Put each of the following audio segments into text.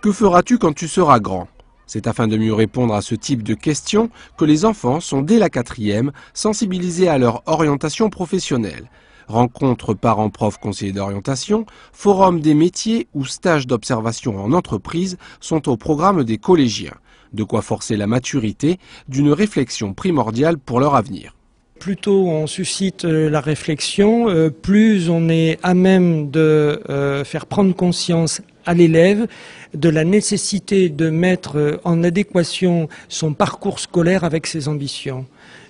Que feras-tu quand tu seras grand? C'est afin de mieux répondre à ce type de questions que les enfants sont dès la 4e sensibilisés à leur orientation professionnelle. Rencontres parents-profs conseillers d'orientation, forum des métiers ou stages d'observation en entreprise sont au programme des collégiens. De quoi forcer la maturité d'une réflexion primordiale pour leur avenir. Plus tôt on suscite la réflexion, plus on est à même de faire prendre conscience à l'élève de la nécessité de mettre en adéquation son parcours scolaire avec ses ambitions.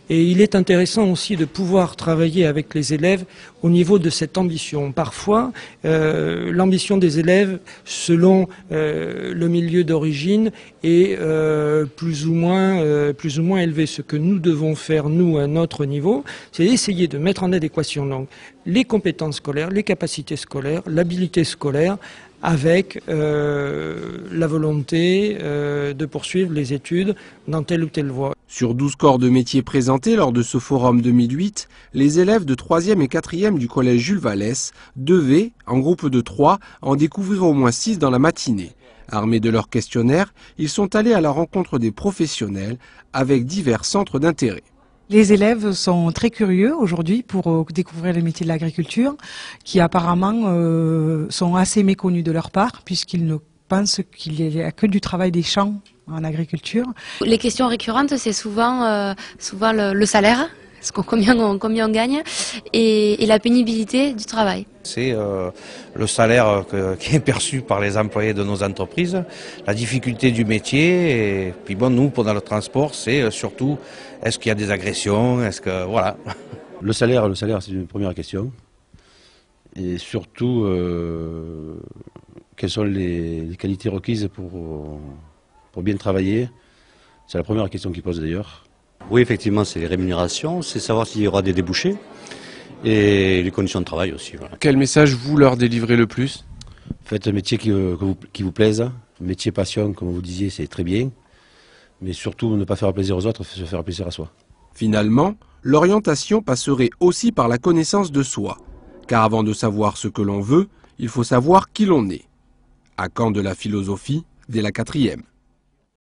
Et il est intéressant aussi de pouvoir travailler avec les élèves au niveau de cette ambition. Parfois, l'ambition des élèves, selon le milieu d'origine, est plus ou moins élevée. Ce que nous devons faire, nous, à notre niveau, c'est essayer de mettre en adéquation donc, les compétences scolaires, les capacités scolaires, l'habilité scolaire, avec la volonté de poursuivre les études dans telle ou telle voie. Sur 12 corps de métiers présentés lors de ce forum 2008, les élèves de 3e et 4e du collège Jules Vallès devaient, en groupe de 3, en découvrir au moins 6 dans la matinée. Armés de leurs questionnaires, ils sont allés à la rencontre des professionnels avec divers centres d'intérêt. Les élèves sont très curieux aujourd'hui pour découvrir les métiers de l'agriculture, qui apparemment sont assez méconnus de leur part, puisqu'ils ne pensent qu'il n'y a que du travail des champs en agriculture. Les questions récurrentes, c'est souvent le salaire, combien on gagne, et la pénibilité du travail. C'est le salaire qui est perçu par les employés de nos entreprises, la difficulté du métier, et puis bon, nous, pendant le transport, c'est surtout, est-ce qu'il y a des agressions, est-ce que, voilà. Le salaire, c'est une première question. Et surtout, quelles sont les qualités requises pour bien travailler? C'est la première question qu'ils posent d'ailleurs. Oui, effectivement, c'est les rémunérations, c'est savoir s'il y aura des débouchés et les conditions de travail aussi. Voilà. Quel message vous leur délivrez le plus? Faites un métier qui vous plaise, métier passion, comme vous disiez, c'est très bien, mais surtout ne pas faire plaisir aux autres, se faire plaisir à soi. Finalement, l'orientation passerait aussi par la connaissance de soi, car avant de savoir ce que l'on veut, il faut savoir qui l'on est. À quand de la philosophie dès la 4e?